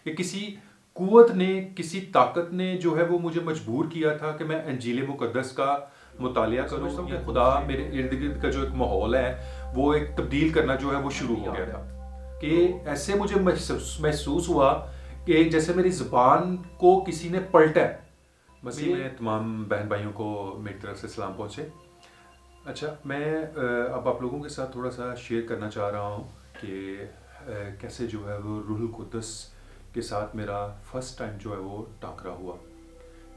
کہ کسی قوت نے، کسی طاقت نے جو ہے وہ مجھے مجبور کیا تھا کہ میں انجیل مقدس کا مطالعہ کروں. سمجھتا ہوں کہ خدا میرے ارد گرد کا جو ایک ماحول ہے وہ ایک تبدیل کرنا جو ہے وہ شروع ہو گیا تھا. کہ ایسے مجھے محسوس ہوا کہ جیسے میری زبان کو کسی نے پلٹا ہے. مسیح میں تمام بہن بھائیوں کو میری طرف سے سلام پہنچے. اچھا، میں اب آپ لوگوں کے ساتھ تھوڑا سا شیئر کرنا چاہ رہا ہوں کہ کیسے جو ہے وہ روح القدس کے ساتھ میرا فرسٹ ٹائم جو ہے وہ ٹاکرا ہوا،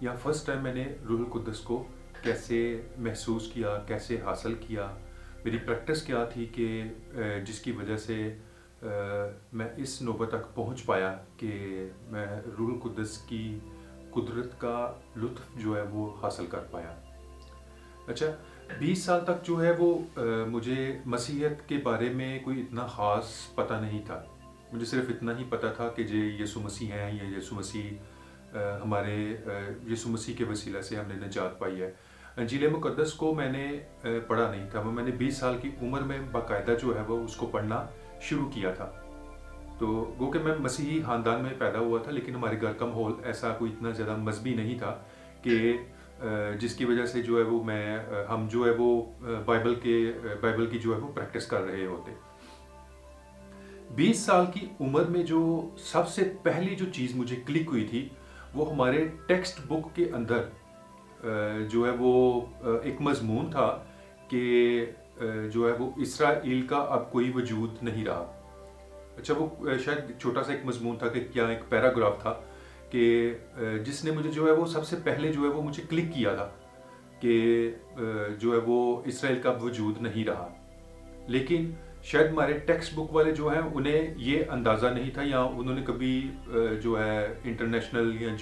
یا فرسٹ ٹائم میں نے روح القدس کو کیسے محسوس کیا، کیسے حاصل کیا، میری پریکٹس کیا تھی کہ جس کی وجہ سے میں اس نوبت تک پہنچ پایا کہ میں روح القدس کی قدرت کا لطف جو ہے وہ حاصل کر پایا. اچھا، 20 سال تک جو ہے وہ مجھے مسیحیت کے بارے میں کوئی اتنا خاص پتہ نہیں تھا. مجھے صرف اتنا ہی پتہ تھا کہ یسوع مسیح ہیں، یا یسوع مسیح ہمارے یسوع مسیح کے وسیلہ سے ہم نے نجات پائی ہے. انجیل مقدس کو میں نے پڑھا نہیں تھا. میں نے 20 سال کی عمر میں باقاعدہ جو ہے وہ اس کو پڑھنا شروع کیا تھا. تو گو کہ میں مسیحی خاندان میں پیدا ہوا تھا، لیکن ہمارے گھر کا ماحول ایسا کوئی اتنا زیادہ مذہبی نہیں تھا کہ جس کی وجہ سے جو ہے وہ ہم جو ہے وہ بائبل کی جو ہے وہ پریکٹس کر رہے ہوتے. 20 سال کی عمر میں جو سب سے پہلی جو چیز مجھے کلک ہوئی تھی وہ ہمارے ٹیکسٹ بک کے اندر جو ہے وہ ایک مضمون تھا کہ جو ہے وہ اسرائیل کا اب کوئی وجود نہیں رہا. اچھا، وہ شاید چھوٹا سا ایک مضمون تھا کہ کیا ایک پیراگراف تھا کہ جس نے مجھے جو ہے وہ سب سے پہلے جو ہے وہ مجھے کلک کیا تھا کہ جو ہے وہ اسرائیل کا وجود نہیں رہا. لیکن شاید ہمارے ٹیکسٹ بک والے جو ہیں انہیں یہ اندازہ نہیں تھا، یا انہوں نے کبھی جو ہے انٹرنیشنل یا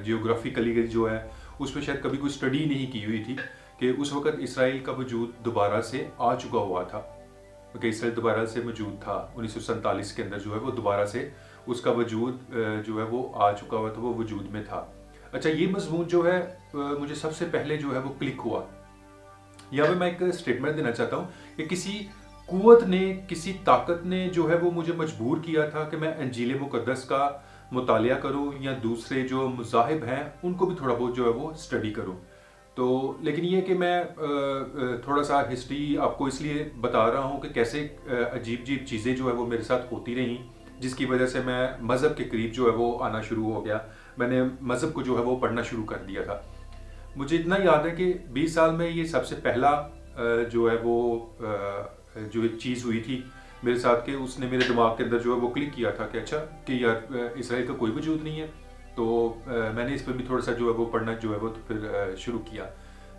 جیوگرافیکلی جو ہے اس میں شاید کبھی کوئی اسٹڈی نہیں کی ہوئی تھی کہ اس وقت اسرائیل کا وجود دوبارہ سے آ چکا ہوا تھا. کہ اسرائیل دوبارہ سے موجود تھا 1947 کے اندر جو ہے وہ دوبارہ سے اس کا وجود جو ہے وہ آ چکا ہوا تھا، وہ وجود میں تھا. اچھا، یہ مضمون جو ہے مجھے سب سے پہلے جو ہے وہ کلک ہوا. یہاں پہ میں ایک اسٹیٹمنٹ دینا چاہتا ہوں کہ کسی قوت نے، کسی طاقت نے جو ہے وہ مجھے مجبور کیا تھا کہ میں انجیل مقدس کا مطالعہ کروں، یا دوسرے جو مذاہب ہیں ان کو بھی تھوڑا بہت جو ہے وہ اسٹڈی کروں. تو لیکن یہ کہ میں تھوڑا سا ہسٹری آپ کو اس لیے بتا رہا ہوں کہ کیسے عجیب عجیب چیزیں جو ہے وہ میرے ساتھ ہوتی رہیں، جس کی وجہ سے میں مذہب کے قریب جو ہے وہ آنا شروع ہو گیا. میں نے مذہب کو جو ہے وہ پڑھنا شروع کر دیا تھا. مجھے اتنا یاد ہے کہ 20 سال میں یہ سب سے پہلا جو ہے وہ جو ایک چیز ہوئی تھی میرے ساتھ کہ اس نے میرے دماغ کے اندر جو ہے وہ کلک کیا تھا کہ اچھا کہ یار اسرائیل کا کوئی وجود نہیں ہے. تو میں نے اس پہ بھی تھوڑا سا جو ہے وہ پڑھنا جو ہے وہ پھر شروع کیا.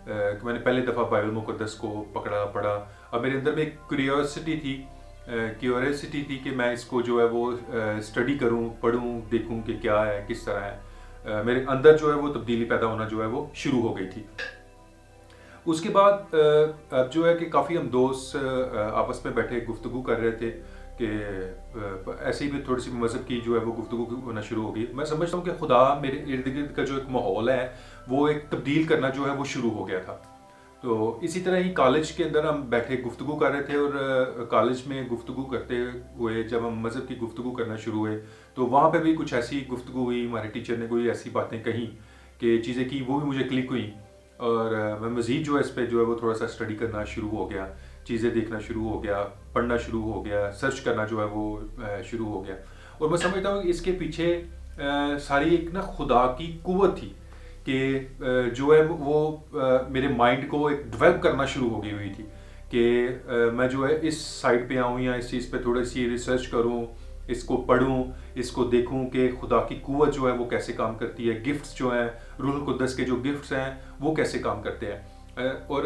کہ میں نے پہلے دفعہ بائبل مقدس کو پڑھا. اب میرے اندر میں ایک کیوریوسٹی تھی کہ میں اس کو جو ہے وہ اسٹڈی کروں، پڑھوں، دیکھوں کہ کیا ہے، کس طرح ہے. میرے اندر جو ہے وہ تبدیلی پیدا ہونا جو ہے وہ شروع ہو گئی تھی. اس کے بعد اب جو ہے کہ کافی ہم دوست آپس میں بیٹھے گفتگو کر رہے تھے کہ ایسے ہی بھی تھوڑی سی مذہب کی جو ہے وہ گفتگو ہونا شروع ہو گئی. میں سمجھتا ہوں کہ خدا میرے ارد گرد کا جو ایک ماحول ہے وہ ایک تبدیل کرنا جو ہے وہ شروع ہو گیا تھا. تو اسی طرح ہی کالج کے اندر ہم بیٹھے گفتگو کر رہے تھے، اور کالج میں گفتگو کرتے ہوئے جب ہم مذہب کی گفتگو کرنا شروع ہوئے تو وہاں پہ بھی کچھ ایسی گفتگو ہوئی. ہمارے ٹیچر نے کوئی ایسی باتیں کہیں کہ چیزیں کی، وہ بھی مجھے کلک ہوئیں، اور میں مزید جو ہے اس پہ جو ہے وہ تھوڑا سا اسٹڈی کرنا شروع ہو گیا، چیزیں دیکھنا شروع ہو گیا، پڑھنا شروع ہو گیا، سرچ کرنا جو ہے وہ شروع ہو گیا. اور میں سمجھتا ہوں کہ اس کے پیچھے ساری ایک نا خدا کی قوت تھی کہ جو ہے وہ میرے مائنڈ کو ایک ڈیولپ کرنا شروع ہو گئی ہوئی تھی کہ میں جو ہے اس سائٹ پہ آؤں، یا اس چیز پہ تھوڑی سی ریسرچ کروں، اس کو پڑھوں، اس کو دیکھوں کہ خدا کی قوت جو ہے وہ کیسے کام کرتی ہے، گفٹس جو ہیں روح القدس کے جو گفٹس ہیں وہ کیسے کام کرتے ہیں. اور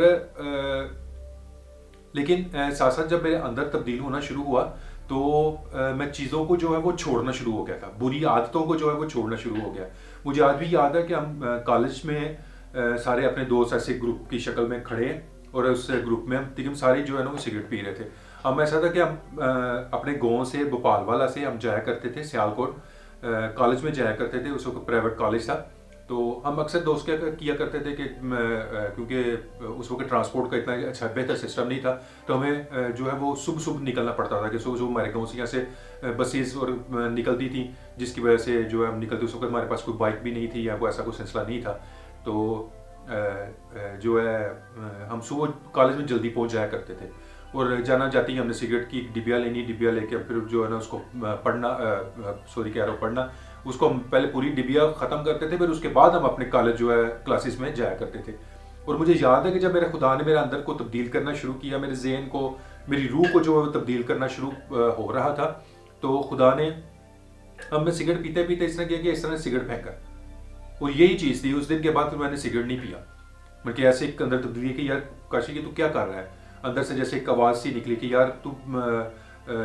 لیکن ساتھ ساتھ جب میرے اندر تبدیل ہونا شروع ہوا تو میں چیزوں کو جو ہے وہ چھوڑنا شروع ہو گیا تھا، بری عادتوں کو جو ہے وہ چھوڑنا شروع ہو گیا. مجھے آج بھی یاد ہے کہ ہم کالج میں سارے اپنے دوست ایسے گروپ کی شکل میں کھڑے ہیں، اور اس گروپ میں ہم سارے جو ہے نا وہ سگریٹ پی رہے تھے. ہم ایسا تھا کہ ہم اپنے گاؤں سے بھوپال والا سے ہم جایا کرتے تھے سیالکوٹ کالج میں جایا کرتے تھے. اس وقت پرائیویٹ کالج تھا. تو ہم اکثر دوست کیا کیا کرتے تھے کہ کیونکہ اس وقت ٹرانسپورٹ کا اتنا اچھا بہتر سسٹم نہیں تھا، تو ہمیں جو ہے وہ صبح صبح نکلنا پڑتا تھا کہ صبح صبح ہمارے گاؤں سے یہاں سے بسیز اور نکلتی تھیں، جس کی وجہ سے جو ہے ہم نکلتے، اس وقت ہمارے پاس کوئی بائک بھی نہیں تھی یا کوئی ایسا کوئی سلسلہ نہیں تھا، تو جو ہے ہم صبح کالج میں جلدی پہنچ جایا کرتے تھے، اور جانا جاتی ہی ہم نے سگریٹ کی ڈبیا لینی، ڈبیا لے کے پھر جو ہے نا اس کو پڑھنا، پڑھنا، اس کو ہم پہلے پوری ڈبیا ختم کرتے تھے، پھر اس کے بعد ہم اپنے کالج جو ہے کلاسز میں جایا کرتے تھے. اور مجھے یاد ہے کہ جب میرے خدا نے میرے اندر کو تبدیل کرنا شروع کیا، میرے ذہن کو، میری روح کو جو ہے تبدیل کرنا شروع ہو رہا تھا، تو خدا نے ہم میں سگریٹ پیتے پیتے اس طرح کیا کہ اس طرح سگریٹ پھینکا، اور یہی چیز تھی. اس دن کے بعد پھر میں نے سگریٹ نہیں پیا. میں کہ ایسے ایک اندر تبدیلی کہ یار کاشی کہ تو کیا کر رہا ہے، اندر سے جیسے ایک آواز سی نکلی کہ یار تو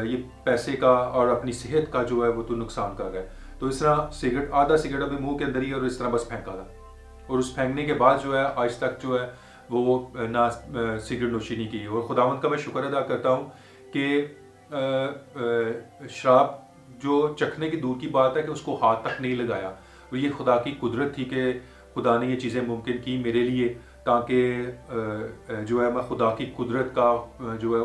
یہ پیسے کا اور اپنی صحت کا جو ہے وہ تو نقصان کر رہا ہے. تو اس طرح سگریٹ، آدھا سگریٹ ابھی منہ کے اندر ہی، اور اس طرح بس پھینکا تھا. اور اس پھینکنے کے بعد جو ہے آج تک جو ہے وہ نہ سگریٹ نوشی نہیں کی. اور خداوند کا میں شکر ادا کرتا ہوں کہ شراب جو چکھنے کی دور کی بات ہے کہ اس کو ہاتھ تک نہیں لگایا. اور یہ خدا کی قدرت تھی کہ خدا نے یہ چیزیں ممکن کی میرے لیے، تاکہ جو ہے میں خدا کی قدرت کا جو ہے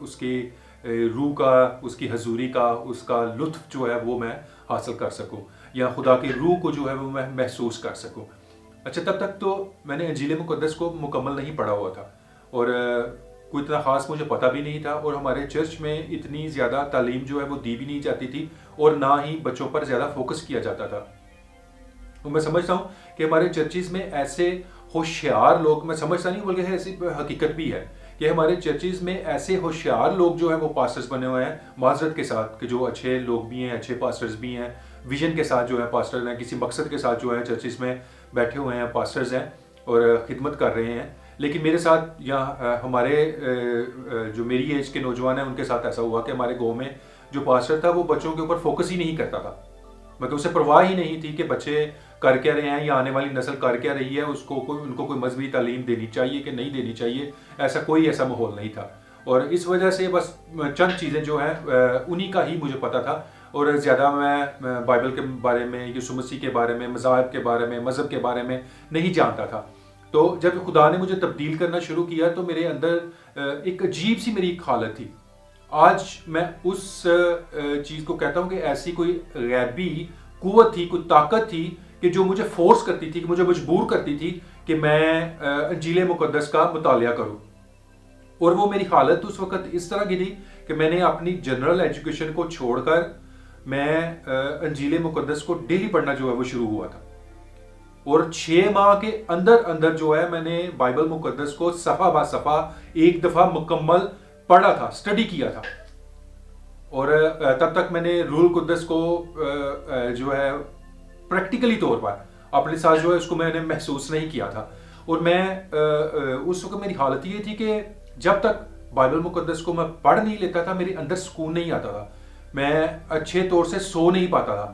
اس کی روح کا، اس کی حضوری کا، اس کا لطف جو ہے وہ میں حاصل کر سکوں، یا خدا کی روح کو جو ہے وہ میں محسوس کر سکوں. اچھا، تب تک تو میں نے انجیل مقدس کو مکمل نہیں پڑھا ہوا تھا، اور کوئی اتنا خاص مجھے پتہ بھی نہیں تھا، اور ہمارے چرچ میں اتنی زیادہ تعلیم جو ہے وہ دی بھی نہیں جاتی تھی، اور نہ ہی بچوں پر زیادہ فوکس کیا جاتا تھا. میں سمجھتا ہوں کہ ہمارے چرچز میں ایسے ہوشیار لوگ، میں سمجھتا نہیں بلکہ ایسی حقیقت بھی ہے کہ ہمارے چرچز میں ایسے ہوشیار لوگ جو ہیں وہ پاسٹرز بنے ہوئے ہیں، معذرت کے ساتھ، کہ جو اچھے لوگ بھی ہیں، اچھے پاسٹرز بھی ہیں، ویژن کے ساتھ جو ہے پاسٹر ہیں، کسی مقصد کے ساتھ جو ہے چرچز میں بیٹھے ہوئے ہیں، پاسٹرز ہیں اور خدمت کر رہے ہیں. لیکن میرے ساتھ یا ہمارے جو میری ایج کے نوجوان ہیں ان کے ساتھ ایسا ہوا کہ ہمارے گاؤں میں جو پاسٹر تھا وہ بچوں کے اوپر فوکس ہی نہیں کرتا تھا. مطلب اسے پرواہ ہی نہیں تھی کہ بچے کر کیا رہے ہیں یا آنے والی نسل کر کیا رہی ہے، ان کو کوئی مذہبی تعلیم دینی چاہیے کہ نہیں دینی چاہیے، ایسا ماحول نہیں تھا. اور اس وجہ سے بس چند چیزیں جو ہیں انہی کا ہی مجھے پتا تھا، اور زیادہ میں بائبل کے بارے میں، یسوع مسیح کے بارے میں، مذاہب کے بارے میں، مذہب کے بارے میں نہیں جانتا تھا. تو جب خدا نے مجھے تبدیل کرنا شروع کیا تو میرے اندر ایک عجیب سی میری ایک حالت تھی. آج میں اس چیز کو کہتا ہوں کہ ایسی کوئی غیبی قوت تھی، کوئی طاقت تھی کہ جو مجھے فورس کرتی تھی، کہ مجھے مجبور کرتی تھی کہ میں انجیل مقدس کا مطالعہ کروں. اور وہ میری حالت اس وقت اس طرح کی تھی کہ میں نے اپنی جنرل ایجوکیشن کو چھوڑ کر میں انجیل مقدس کو ڈیلی پڑھنا جو ہے وہ شروع ہوا تھا. اور 6 ماہ کے اندر جو ہے میں نے بائبل مقدس کو صفحہ با صفحہ ایک دفعہ مکمل پڑھا تھا، اسٹڈی کیا تھا. اور تب تک میں نے روح القدس کو جو ہے پریکٹیکلی طور پر اپنے ساتھ جو ہے اس کو میں نے محسوس نہیں کیا تھا. اور میں اس وقت میری حالت یہ تھی کہ جب تک بائبل مقدس کو میں پڑھ نہیں لیتا تھا میرے اندر سکون نہیں آتا تھا، میں اچھے طور سے سو نہیں پاتا تھا.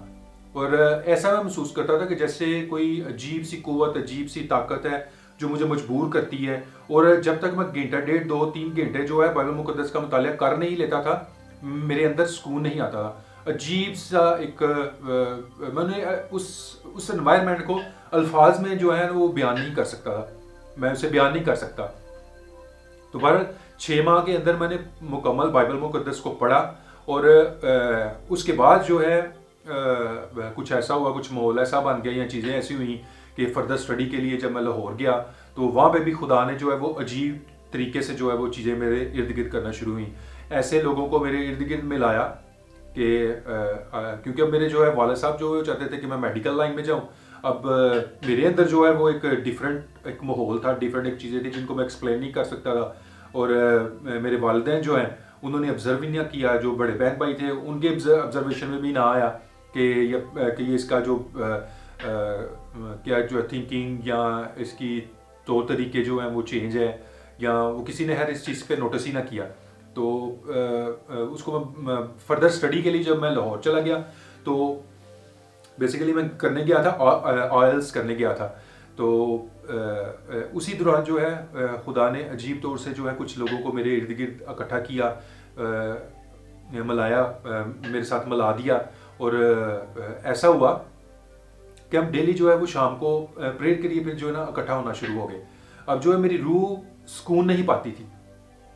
اور ایسا میں محسوس کرتا تھا کہ جیسے کوئی عجیب سی قوت، عجیب سی طاقت ہے جو مجھے مجبور کرتی ہے. اور جب تک میں گھنٹہ ڈیڑھ 2-3 گھنٹے جو ہے بائبل مقدس کا مطالعہ کر نہیں لیتا تھا میرے اندر سکون نہیں آتا تھا. عجیب سا ایک میں نے اس انوائرمنٹ کو الفاظ میں جو ہے وہ بیان نہیں کر سکتا تھا، میں اسے بیان نہیں کر سکتا. تو بہرحال 6 ماہ کے اندر میں نے مکمل بائبل مقدس کو پڑھا. اور اس کے بعد جو ہے کچھ ایسا ہوا، کچھ ماحول ایسا بن گیا، یا چیزیں ایسی ہوئیں کہ فردر اسٹڈی کے لیے جب میں لاہور گیا تو وہاں پہ بھی خدا نے جو ہے وہ عجیب طریقے سے جو ہے وہ چیزیں میرے ارد گرد کرنا شروع ہوئیں. ایسے لوگوں کو میرے ارد گرد میں لایا کہ کیونکہ اب میرے جو ہے والد صاحب جو چاہتے تھے کہ میں میڈیکل لائن میں جاؤں. اب میرے اندر جو ہے وہ ایک ڈیفرنٹ ایک ماحول تھا، ڈیفرنٹ ایک چیزیں تھیں جن کو میں ایکسپلین نہیں کر سکتا تھا. اور میرے والدین جو ہیں انہوں نے آبزرو نہیں کیا، جو بڑے بہن بھائی تھے ان کے آبزرویشن میں بھی نہ آیا کہ یہ اس کا جو کیا جو تھنکنگ یا اس کی طور طریقے جو ہیں وہ چینج ہے، یا وہ کسی نے اس چیز پہ نوٹس ہی نہ کیا. تو اس کو میں فردر اسٹڈی کے لیے جب میں لاہور چلا گیا تو بیسیکلی میں کرنے گیا تھا آئلس کرنے گیا تھا. تو اسی دوران جو ہے خدا نے عجیب طور سے جو ہے کچھ لوگوں کو میرے ارد گرد اکٹھا کیا، ملایا، میرے ساتھ ملا دیا. اور ایسا ہوا کہ ہم ڈیلی جو ہے وہ شام کو پریئر کے لیے پھر جو ہے نا اکٹھا ہونا شروع ہو گئے. اب جو ہے میری روح سکون نہیں پاتی تھی,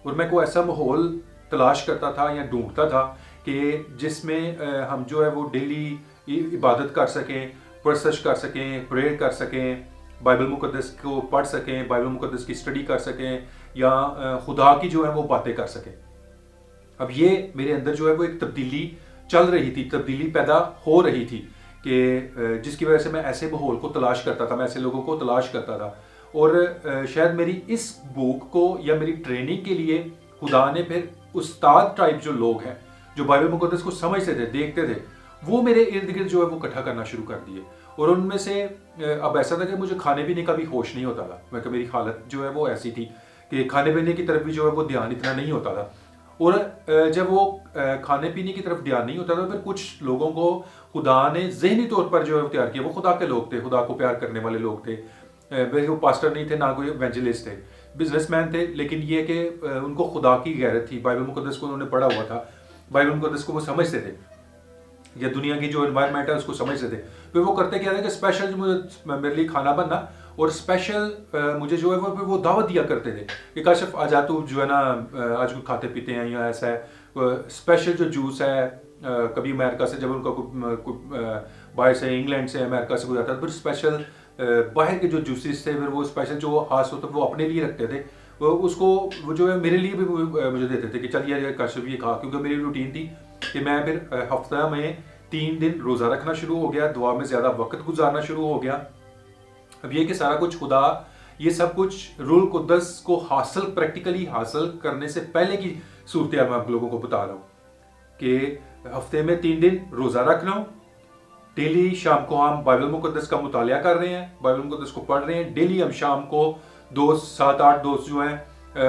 اور میں کوئی ایسا ماحول تلاش کرتا تھا یا ڈھونڈتا تھا کہ جس میں ہم جو ہے وہ ڈیلی عبادت کر سکیں, پرسش کر سکیں, پریئر کر سکیں, بائبل مقدس کو پڑھ سکیں, بائبل مقدس کی اسٹڈی کر سکیں, یا خدا کی جو ہے وہ باتیں کر سکیں. اب یہ میرے اندر جو ہے وہ ایک تبدیلی چل رہی تھی, تبدیلی پیدا ہو رہی تھی کہ جس کی وجہ سے میں ایسے ماحول کو تلاش کرتا تھا, میں ایسے لوگوں کو تلاش کرتا تھا. اور شاید میری اس بک کو یا میری ٹریننگ کے لیے خدا نے پھر استاد ٹائپ جو لوگ ہیں جو بائبل مقدس کو سمجھتے تھے, دیکھتے تھے, وہ میرے ارد گرد جو ہے وہ اکٹھا کرنا شروع کر دیے. اور ان میں سے اب ایسا تھا کہ مجھے کھانے پینے کا بھی ہوش نہیں ہوتا تھا, میں کہ میری حالت جو ہے وہ ایسی تھی کہ کھانے پینے کی طرف بھی جو ہے وہ دھیان اتنا نہیں ہوتا تھا. اور جب وہ کھانے پینے کی طرف دھیان نہیں ہوتا تھا, پھر کچھ لوگوں کو خدا نے ذہنی طور پر جو ہے تیار کیا. وہ خدا کے لوگ تھے, خدا کو پیار کرنے والے لوگ تھے. وہ پاسٹر نہیں تھے, نہ کوئی ایونجلسٹ تھے, بزنس مین تھے, لیکن یہ کہ ان کو خدا کی غیرت تھی. بائبل مقدس کو انہوں نے پڑھا ہوا تھا, بائبل مقدس کو وہ سمجھتے تھے, یا دنیا کی جو انوائرمنٹ ہے اس کو سمجھتے تھے. پھر وہ کرتے کیا تھا کہ اسپیشل میرے لیے کھانا بننا, اور اسپیشل مجھے جو ہے وہ دعوت دیا کرتے تھے کہ کاشف آ جا, تو جو ہے نا آج کچھ کھاتے پیتے ہیں, یا ایسا ہے اسپیشل جو جوس ہے, کبھی امریکہ سے جب ان کا باہر سے انگلینڈ سے امریکہ سے کوئی آتا تھا, پھر اسپیشل باہر کے جو جوسز تھے, پھر وہ اسپیشل جو خاص ہوتا وہ اپنے لیے رکھتے تھے, اس کو وہ جو ہے میرے لیے بھی مجھے دیتے تھے کہ چل یہ کاشف یہ کھا, کیونکہ میری روٹین تھی کہ میں پھر ہفتہ میں 3 دن روزہ رکھنا شروع ہو گیا, دعا میں زیادہ وقت گزارنا شروع ہو گیا. اب یہ کہ سارا کچھ خدا, یہ سب کچھ روح القدس کو حاصل پریکٹیکلی حاصل کرنے سے پہلے کی صورتحال میں آپ لوگوں کو بتا رہا ہوں کہ ہفتے میں 3 دن روزہ رکھ رہا ہوں, ڈیلی شام کو ہم بائبل مقدس کا مطالعہ کر رہے ہیں, بائبل مقدس کو پڑھ رہے ہیں. ڈیلی ہم شام کو 7-8 دوست جو ہیں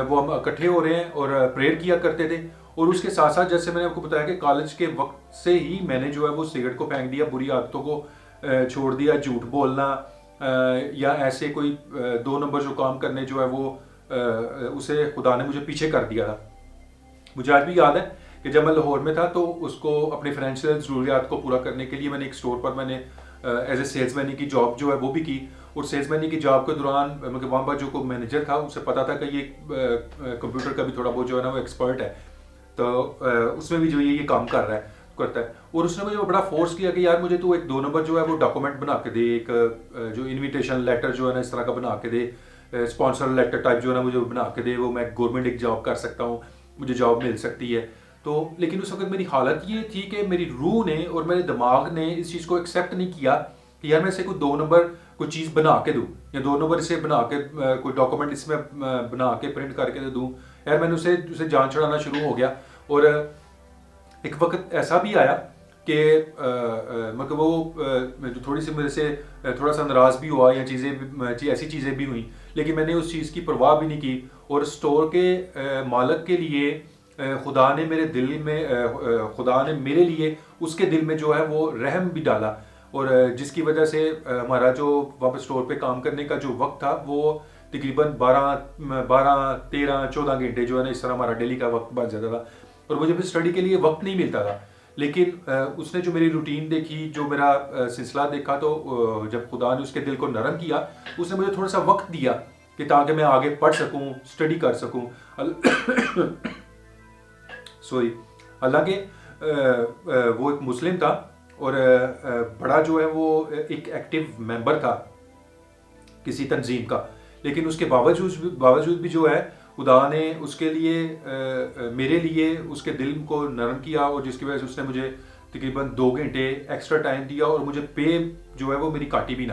وہ ہم اکٹھے ہو رہے ہیں اور پریئر کیا کرتے تھے. اور اس کے ساتھ ساتھ جیسے میں نے آپ کو بتایا کہ کالج کے وقت سے ہی میں نے جو ہے وہ سگریٹ کو پھینک دیا, بری عادتوں کو چھوڑ دیا, جھوٹ بولنا یا ایسے کوئی 2 نمبر جو کام کرنے جو ہے وہ اسے خدا نے مجھے پیچھے کر دیا تھا. مجھے آج بھی یاد ہے کہ جب میں لاہور میں تھا تو اس کو اپنے فائنینشیل ضروریات کو پورا کرنے کے لیے میں نے ایک اسٹور پر میں نے ایز اے سیلس مینی کی جاب جو ہے وہ بھی کی. اور سیلس مینی کی جاب کے دوران مطلب وہاں پر جو کوئی مینیجر تھا اسے پتا تھا کہ یہ کمپیوٹر کا بھی تھوڑا بہت جو ہے نا وہ ایکسپرٹ ہے, تو اس میں بھی جو یہ کام کرتا ہے. اور اس نے مجھے بڑا فورس کیا کہ یار مجھے تو ایک 2 نمبر جو ہے وہ ڈاکومنٹ بنا کے دے, ایک جو انویٹیشن لیٹر جو ہے نا اس طرح کا بنا کے دے, اسپانسر لیٹر ٹائپ جو ہے نا مجھے بنا کے دے, وہ میں گورنمنٹ ایک جاب کر سکتا ہوں, مجھے جاب مل سکتی ہے. تو لیکن اس وقت میری حالت یہ تھی کہ میری روح نے اور میرے دماغ نے اس چیز کو ایکسیپٹ نہیں کیا کہ یار میں اسے کوئی 2 نمبر کوئی چیز بنا کے دوں, یا 2 نمبر اسے بنا کے کوئی ڈاکومنٹ اس میں بنا کے پرنٹ کر کے دوں. یار میں نے اسے جان چڑھانا شروع ہو گیا. اور ایک وقت ایسا بھی آیا کہ مطلب وہ تھوڑی سی میرے سے تھوڑا سا ناراض بھی ہوا, یا ایسی چیزیں بھی ہوئیں, لیکن میں نے اس چیز کی پرواہ بھی نہیں کی. اور اسٹور کے مالک کے لیے خدا نے میرے لیے اس کے دل میں جو ہے وہ رحم بھی ڈالا, اور جس کی وجہ سے ہمارا جو وہاں پہ اسٹور پہ کام کرنے کا جو وقت تھا وہ تقریباً 12-13-14 گھنٹے جو ہے نا اس طرح ہمارا ڈیلی کا وقت بن جاتا تھا. اور مجھے پھر اسٹڈی کے لیے وقت نہیں ملتا تھا. لیکن اس نے جو میری روٹین دیکھی, جو میرا سلسلہ دیکھا, تو جب خدا نے اس کے دل کو نرم کیا, اس نے مجھے تھوڑا سا وقت دیا کہ تاکہ میں آگے پڑھ سکوں, اسٹڈی کر سکوں. حالانکہ وہ ایک مسلم تھا اور بڑا جو ہے وہ ایک ایکٹیو ممبر تھا کسی تنظیم کا, لیکن اس کے باوجود بھی جو ہے خدا نے اس کے لیے میرے لیے اس کے دل کو نرم کیا, اور جس کی وجہ سے اس نے مجھے تقریباً 2 گھنٹے ایکسٹرا ٹائم دیا, اور مجھے پے جو ہے وہ میری کاٹی بھی نہ.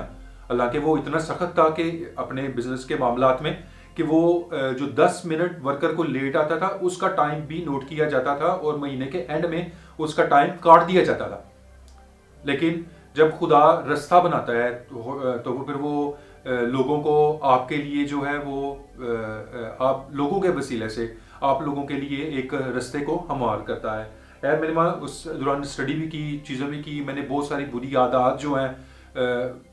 حالانکہ وہ اتنا سخت تھا کہ اپنے بزنس کے معاملات میں کہ وہ جو 10 منٹ ورکر کو لیٹ آتا تھا اس کا ٹائم بھی نوٹ کیا جاتا تھا, اور مہینے کے اینڈ میں اس کا ٹائم کاٹ دیا جاتا تھا. لیکن جب خدا رستہ بناتا ہے تو وہ پھر وہ لوگوں کو آپ کے لیے جو ہے وہ آپ لوگوں کے وسیلے سے آپ لوگوں کے لیے ایک رستے کو ہموار کرتا ہے. میری ماں اس دوران اسٹڈی بھی کی, چیزیں بھی کی, میں نے بہت ساری بری عادات جو ہیں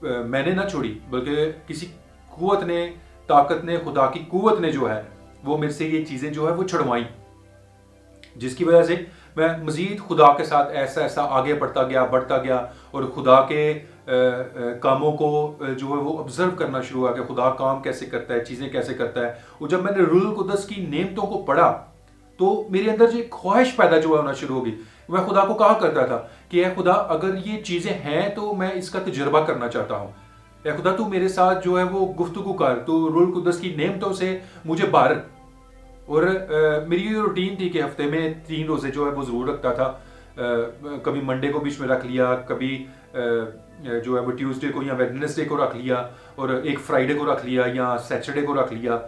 میں نے نہ چھوڑی, بلکہ کسی قوت نے, طاقت نے, خدا کی قوت نے جو ہے وہ میرے سے یہ چیزیں جو ہے وہ چھڑوائیں, جس کی وجہ سے میں مزید خدا کے ساتھ ایسا ایسا آگے بڑھتا گیا اور خدا کے کاموں کو جو ہے وہ آبزرو کرنا شروع ہوا کہ خدا کام کیسے کرتا ہے، چیزیں کیسے کرتا ہے. اور جب میں نے روح القدس کی نعمتوں کو پڑھا تو میرے اندر جو ایک خواہش پیدا جو ہونا شروع ہو گئی. میں خدا کو کہا کرتا تھا کہ اے خدا اگر یہ چیزیں ہیں تو میں اس کا تجربہ کرنا چاہتا ہوں. اے خدا تو میرے ساتھ جو ہے وہ گفتگو کر، تو روح القدس کی نعمتوں سے مجھے بھر. اور میری یہ روٹین تھی کہ ہفتے میں 3 روزے جو ہے وہ ضرور رکھتا تھا. کبھی منڈے کو بیچ میں رکھ لیا، کبھی جو ہے وہ ٹیوزڈے کو یا ویڈنسڈے کو رکھ لیا، اور ایک فرائیڈے کو رکھ لیا یا سیٹرڈے کو رکھ لیا.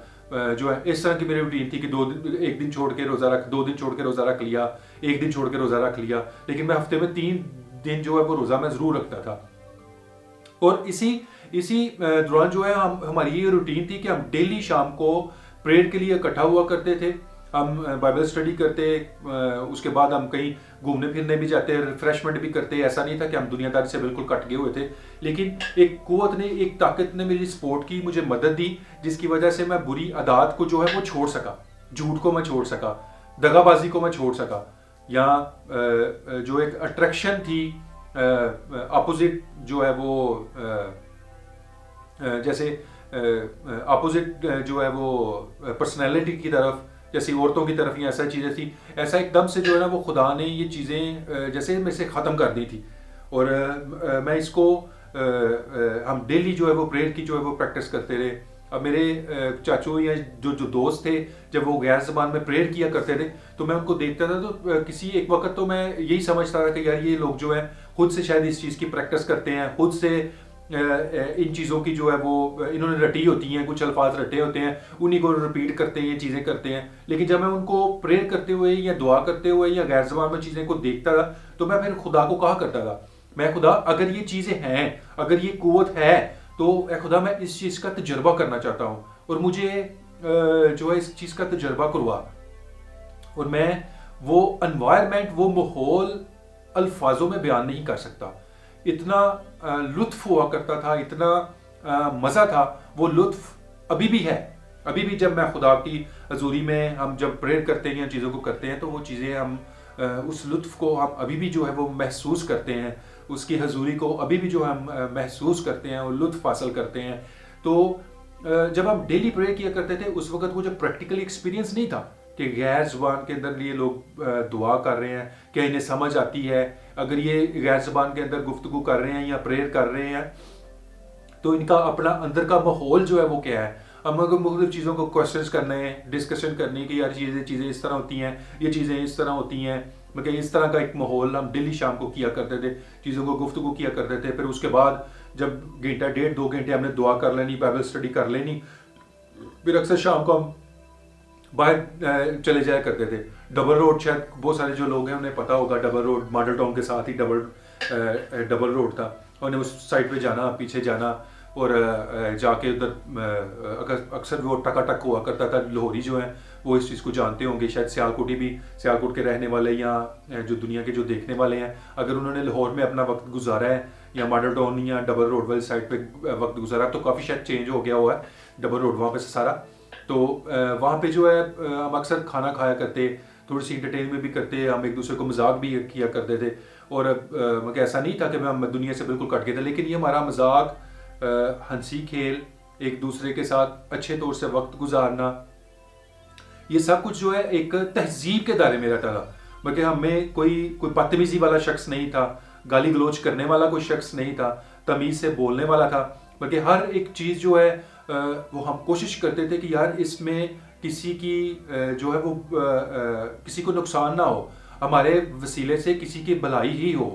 جو ہے اس طرح کی میری روٹین تھی کہ 1 دن چھوڑ کے روزہ 2 دن چھوڑ کے روزہ رکھ لیا، 1 دن چھوڑ کے روزہ رکھ لیا. لیکن میں ہفتے میں 3 دن جو ہے وہ روزہ میں ضرور رکھتا تھا. اور اسی دوران جو ہے ہماری یہ روٹین تھی کہ ہم ڈیلی شام کو پریئر کے لیے اکٹھا ہوا کرتے تھے. ہم بائبل اسٹڈی کرتے، اس کے بعد ہم کہیں گھومنے پھرنے بھی جاتے، ریفریشمنٹ بھی کرتے. ایسا نہیں تھا کہ ہم دنیا داری سے بالکل کٹ گئے ہوئے تھے، لیکن ایک قوت نے، ایک طاقت نے میری سپورٹ کی، مجھے مدد دی، جس کی وجہ سے میں بری عادات کو جو ہے وہ چھوڑ سکا. جھوٹ کو میں چھوڑ سکا، دغا بازی کو میں چھوڑ سکا، یا جو ایک اٹریکشن تھی اپوزٹ جو ہے وہ جیسے اپوزٹ جو ہے وہ پرسنالٹی کی طرف، جیسی عورتوں کی طرف، یا ایسا چیزیں تھی، ایسا ایک دم سے جو ہے نا وہ خدا نے یہ چیزیں جیسے میں سے ختم کر دی تھی. اور میں اس کو ہم ڈیلی جو ہے وہ پریئر کی جو ہے وہ پریکٹس کرتے رہے. اب میرے چاچو یا جو دوست تھے، جب وہ غیر زبان میں پریئر کیا کرتے تھے تو میں ان کو دیکھتا تھا، تو کسی ایک وقت تو میں یہی سمجھتا تھا کہ یار یہ لوگ جو ہے خود سے شاید اس چیز کی پریکٹس کرتے ہیں، خود سے ان چیزوں کی جو ہے وہ انہوں نے رٹی ہوتی ہیں، کچھ الفاظ رٹے ہوتے ہیں، انہی کو ریپیٹ کرتے ہیں، یہ چیزیں کرتے ہیں. لیکن جب میں ان کو پریئر کرتے ہوئے یا دعا کرتے ہوئے یا غیر زبان میں چیزیں کو دیکھتا تھا تو میں پھر خدا کو کہا کرتا تھا، میں خدا اگر یہ چیزیں ہیں، اگر یہ قوت ہے تو اے خدا میں اس چیز کا تجربہ کرنا چاہتا ہوں، اور مجھے جو ہے اس چیز کا تجربہ کروا. اور میں وہ انوائرمنٹ، وہ ماحول الفاظوں میں بیان نہیں کر سکتا. اتنا لطف ہوا کرتا تھا، اتنا مزہ تھا. وہ لطف ابھی بھی ہے. ابھی بھی جب میں خدا کی حضوری میں ہم جب پریئر کرتے ہیں یا چیزوں کو کرتے ہیں تو وہ چیزیں ہم اس لطف کو ہم ابھی بھی جو ہے وہ محسوس کرتے ہیں، اس کی حضوری کو ابھی بھی جو ہم محسوس کرتے ہیں اور لطف حاصل کرتے ہیں. تو جب ہم ڈیلی پریئر کیا کرتے تھے اس وقت وہ جو پریکٹیکلی ایکسپیرینس نہیں تھا کہ غیر زبان کے اندر یہ لوگ دعا کر رہے ہیں، کیا انہیں سمجھ آتی ہے، اگر یہ غیر زبان کے اندر گفتگو کر رہے ہیں یا پریئر کر رہے ہیں تو ان کا اپنا اندر کا ماحول جو ہے وہ کیا ہے. ہم اگر مختلف چیزوں کو کوشچنس کرنے ہیں، ڈسکشن کرنی کہ یار چیزیں اس طرح ہوتی ہیں، یہ چیزیں اس طرح ہوتی ہیں، مطلب اس طرح کا ایک ماحول ہم ڈیلی شام کو کیا کرتے تھے، چیزوں کو گفتگو کیا کرتے تھے. پھر اس کے بعد جب گھنٹہ 1.5 2 گھنٹے ہم نے دعا کر لینی، بائبل اسٹڈی کر لینی، پھر اکثر شام کو ہم باہر چلے جایا کرتے تھے. ڈبل روڈ، شاید بہت سارے جو لوگ ہیں انہیں پتا ہوگا، ڈبل روڈ ماڈل ٹاؤن کے ساتھ ہی ڈبل روڈ تھا. انہیں اس سائڈ پہ جانا، پیچھے جانا، اور جا کے ادھر اکثر وہ ٹکا ٹک ہوا کرتا تھا. لاہوری جو ہیں وہ اس چیز کو جانتے ہوں گے، شاید سیالکوٹی بھی، سیالکوٹ کے رہنے والے یا جو دنیا کے جو دیکھنے والے ہیں، اگر انہوں نے لاہور میں اپنا وقت گزارا ہے یا ماڈل ٹاؤن یا ڈبل روڈ والی سائڈ پہ وقت گزارا تو کافی شاید چینج ہو گیا ہوا ہے ڈبل روڈ وہاں پہ سے سارا. تو وہاں پہ جو ہے ہم اکثر کھانا کھایا کرتے، تھوڑی سی انٹرٹینمنٹ بھی کرتے، ہم ایک دوسرے کو مذاق بھی کیا کرتے تھے. اور ایسا نہیں تھا کہ ہم دنیا سے بالکل کٹ گئے تھے، لیکن یہ ہمارا مذاق، ہنسی کھیل، ایک دوسرے کے ساتھ اچھے طور سے وقت گزارنا، یہ سب کچھ جو ہے ایک تہذیب کے دائرے میں رہتا تھا. بلکہ ہمیں کوئی بدتمیزی والا شخص نہیں تھا، گالی گلوچ کرنے والا کوئی شخص نہیں تھا، تمیز سے بولنے والا تھا. بلکہ ہر ایک چیز جو ہے وہ ہم کوشش کرتے تھے کہ یار اس میں کسی کی جو ہے وہ کسی کو نقصان نہ ہو، ہمارے وسیلے سے کسی کی بھلائی ہی ہو.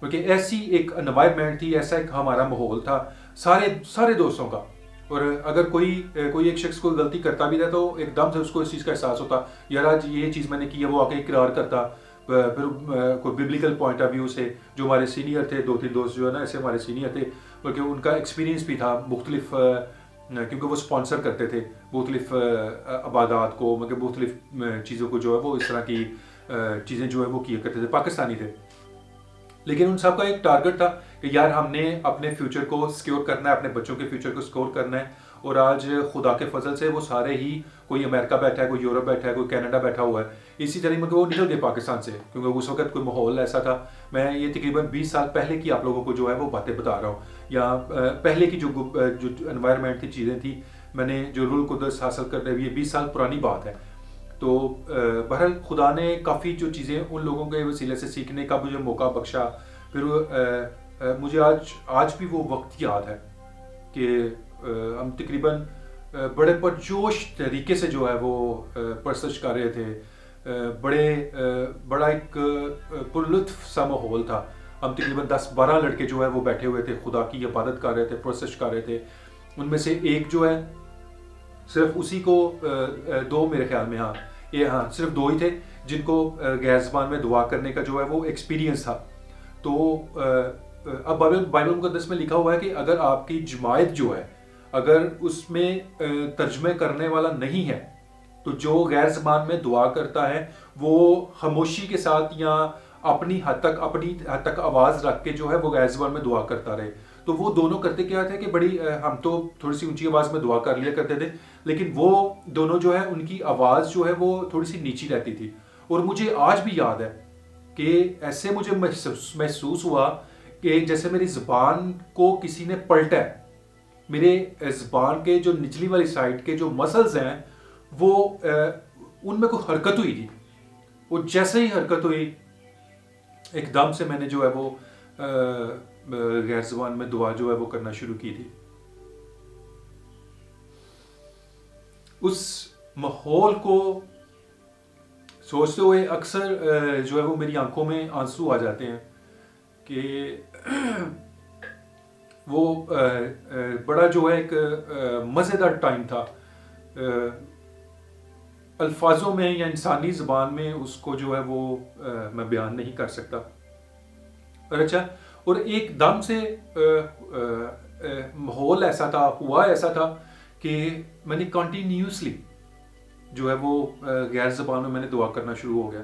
کیونکہ ایسی ایک انوائرمنٹ تھی، ایسا ایک ہمارا ماحول تھا سارے دوستوں کا. اور اگر کوئی ایک شخص کوئی غلطی کرتا بھی تھا تو ایک دم سے اس کو اس چیز کا احساس ہوتا، یار آج یہ چیز میں نے کی ہے، وہ آ کے اقرار کرتا. پھر کوئی ببلیکل پوائنٹ آف ویو سے جو ہمارے سینئر تھے، 2-3 دوست جو ہے نا ایسے ہمارے سینئر تھے، بلکہ ان کا ایکسپیرینس بھی تھا مختلف، کیونکہ وہ اسپانسر کرتے تھے مختلف عبادات کو، مگر مختلف چیزوں کو جو ہے وہ اس طرح کی چیزیں جو ہے وہ کیا کرتے تھے، پاکستانی تھے. لیکن ان سب کا ایک ٹارگٹ تھا کہ یار ہم نے اپنے فیوچر کو سیکیور کرنا ہے، اپنے بچوں کے فیوچر کو سیکیور کرنا ہے. اور آج خدا کے فضل سے وہ سارے ہی، کوئی امریکہ بیٹھا ہے، کوئی یورپ بیٹھا ہے، کوئی کینیڈا بیٹھا ہوا ہے، اسی طرح وہ نکل گئے پاکستان سے، کیونکہ اس وقت کوئی ماحول ایسا تھا. میں یہ تقریباً 20 سال پہلے کی آپ لوگوں کو جو ہے وہ باتیں بتا رہا ہوں، یا پہلے کی جو انوائرمنٹ تھی، چیزیں تھیں، میں نے جو روح القدس حاصل کرنے ہوئی 20 سال پرانی بات ہے. تو بہرحال خدا نے کافی جو چیزیں ان لوگوں کے وسیلے سے سیکھنے کا مجھے موقع بخشا. پھر مجھے آج بھی وہ وقت یاد ہے کہ ہم تقریباً بڑے پرجوش طریقے سے جو ہے وہ پرسش کر رہے تھے. بڑا ایک پرلطف سا ماحول تھا. ہم تقریباً 10-12 لڑکے جو ہے وہ بیٹھے ہوئے تھے، خدا کی عبادت کر رہے تھے، پرسش کر رہے تھے. ان میں سے ایک جو ہے صرف اسی کو 2 میرے خیال میں، صرف 2 ہی تھے جن کو غیر زبان میں دعا کرنے کا جو ہے وہ ایکسپیرینس تھا. تو اب بائبل مقدس میں لکھا ہوا ہے کہ اگر آپ کی جماعت جو ہے، اگر اس میں ترجمے کرنے والا نہیں ہے، تو جو غیر زبان میں دعا کرتا ہے وہ خاموشی کے ساتھ یا اپنی حد تک آواز رکھ کے جو ہے وہ غیر زبان میں دعا کرتا رہے. تو وہ دونوں کرتے کیا تھے کہ ہم تو تھوڑی سی اونچی آواز میں دعا کر لیا کرتے تھے، لیکن وہ دونوں جو ہے ان کی آواز جو ہے وہ تھوڑی سی نیچی رہتی تھی. اور مجھے آج بھی یاد ہے کہ ایسے مجھے محسوس ہوا کہ جیسے میری زبان کو کسی نے پلٹا ہے. میرے زبان کے جو نچلی والی سائڈ کے جو مسلز ہیں وہ ان میں کوئی حرکت ہوئی تھی. وہ جیسے ہی حرکت ہوئی ایک دم سے میں نے جو ہے وہ غیر زبان میں دعا جو ہے وہ کرنا شروع کی تھی. اس ماحول کو سوچتے ہوئے اکثر جو ہے وہ میری آنکھوں میں آنسو آ جاتے ہیں کہ وہ بڑا جو ہے ایک مزیدار ٹائم تھا. الفاظوں میں یا انسانی زبان میں اس کو جو ہے وہ میں بیان نہیں کر سکتا. اور ایک دم سے ماحول ایسا تھا، ہوا ایسا تھا کہ میں نے کنٹینیوسلی جو ہے وہ غیر زبان میں نے دعا کرنا شروع ہو گیا.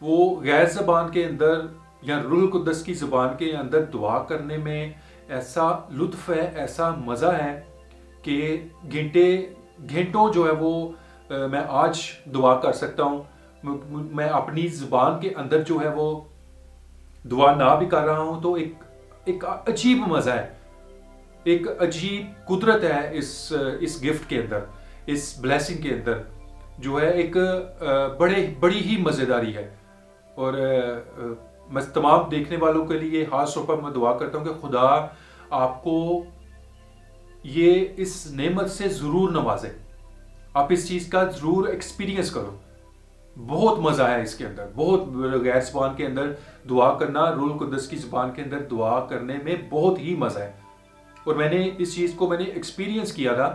وہ غیر زبان کے اندر یا روح القدس کی زبان کے اندر دعا کرنے میں ایسا لطف ہے، ایسا مزہ ہے کہ گھنٹوں جو ہے وہ میں آج دعا کر سکتا ہوں. میں اپنی زبان کے اندر جو ہے وہ دعا نہ بھی کر رہا ہوں تو ایک عجیب مزہ ہے، ایک عجیب قدرت ہے اس گفٹ کے اندر، اس بلیسنگ کے اندر جو ہے ایک بڑی ہی مزیداری ہے. اور میں تمام دیکھنے والوں کے لیے خاص طور پر میں دعا کرتا ہوں کہ خدا آپ کو یہ اس نعمت سے ضرور نوازے، آپ اس چیز کا ضرور ایکسپیرینس کرو. بہت مزہ ہے اس کے اندر، بہت غیر زبان کے اندر دعا کرنا، روح القدس کی زبان کے اندر دعا کرنے میں بہت ہی مزہ ہے. اور میں نے اس چیز کو ایکسپیرینس کیا تھا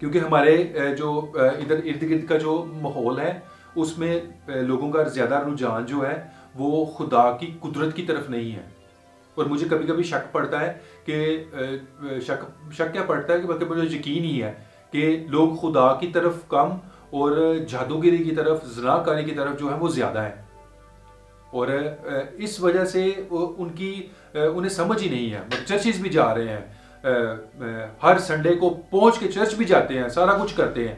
کیونکہ ہمارے جو ادھر ارد گرد کا جو ماحول ہے اس میں لوگوں کا زیادہ رجحان جو ہے وہ خدا کی قدرت کی طرف نہیں ہے. اور مجھے کبھی کبھی شک پڑتا ہے کہ شک کیا پڑتا ہے کہ بلکہ مجھے یقین ہی ہے کہ لوگ خدا کی طرف کم اور جادوگری کی طرف، زناکاری کی طرف جو ہے وہ زیادہ ہیں. اور اس وجہ سے انہیں سمجھ ہی نہیں ہے. چرچز بھی جا رہے ہیں، ہر سنڈے کو پہنچ کے چرچ بھی جاتے ہیں، سارا کچھ کرتے ہیں،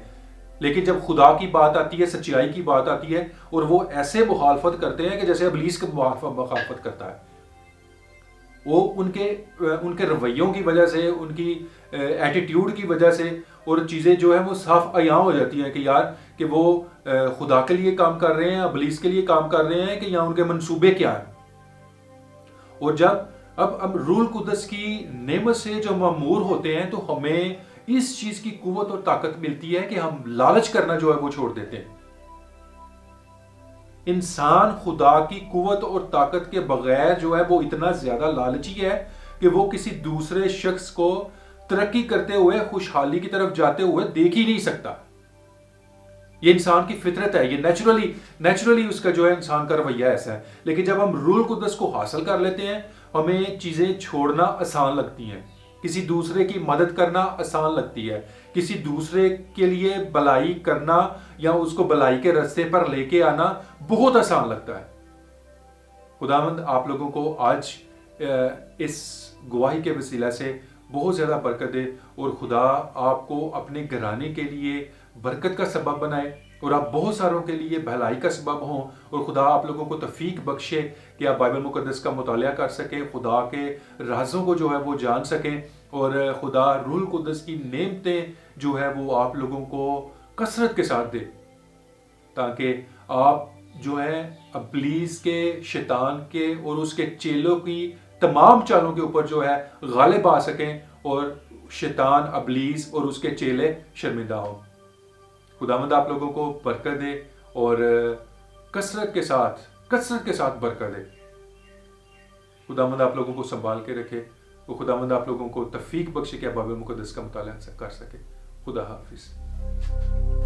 لیکن جب خدا کی بات آتی ہے، سچائی کی بات آتی ہے، اور وہ ایسے مخالفت کرتے ہیں کہ جیسے ابلیس کا مخالفت کرتا ہے. وہ ان کے رویوں کی وجہ سے، ان کی ایٹیٹیوڈ کی وجہ سے، اور چیزیں جو ہیں وہ صاف عیاں ہو جاتی ہیں کہ یار کہ وہ خدا کے لیے کام کر رہے ہیں، ابلیس کے لیے کام کر رہے ہیں، کہ یا ان کے منصوبے کیا ہیں. اور جب اب روح القدس کی نعمت سے جو معمور ہوتے ہیں تو ہمیں اس چیز کی قوت اور طاقت ملتی ہے کہ ہم لالچ کرنا جو ہے وہ چھوڑ دیتے ہیں. انسان خدا کی قوت اور طاقت کے بغیر جو ہے وہ اتنا زیادہ لالچی ہے کہ وہ کسی دوسرے شخص کو ترقی کرتے ہوئے، خوشحالی کی طرف جاتے ہوئے دیکھ ہی نہیں سکتا. یہ انسان کی فطرت ہے، یہ نیچرلی اس کا جو ہے انسان کا رویہ ایسا ہے. لیکن جب ہم روح القدس کو حاصل کر لیتے ہیں ہمیں چیزیں چھوڑنا آسان لگتی ہیں، کسی دوسرے کی مدد کرنا آسان لگتی ہے، کسی دوسرے کے لیے بلائی کرنا یا اس کو بلائی کے راستے پر لے کے آنا بہت آسان لگتا ہے. خداوند آپ لوگوں کو آج اس گواہی کے وسیلہ سے بہت زیادہ برکت دے، اور خدا آپ کو اپنے گھرانے کے لیے برکت کا سبب بنائے، اور آپ بہت ساروں کے لیے بھلائی کا سبب ہوں، اور خدا آپ لوگوں کو توفیق بخشے کہ آپ بائبل مقدس کا مطالعہ کر سکیں، خدا کے رازوں کو جو ہے وہ جان سکیں، اور خدا روح القدس کی نعمتیں جو ہے وہ آپ لوگوں کو کثرت کے ساتھ دے، تاکہ آپ جو ہے ابلیس کے، شیطان کے اور اس کے چیلوں کی تمام چالوں کے اوپر جو ہے غالب آ سکیں، اور شیطان، ابلیس اور اس کے چیلے شرمندہ ہوں۔ خداوند آپ لوگوں کو برکت دے، اور کثرت کے ساتھ برکت دے۔ خداوند آپ لوگوں کو سنبھال کے رکھے، وہ خداوند آپ لوگوں کو توفیق بخشے کہ آپ بائبل مقدس کا مطالعہ کر سکے۔ خدا حافظ۔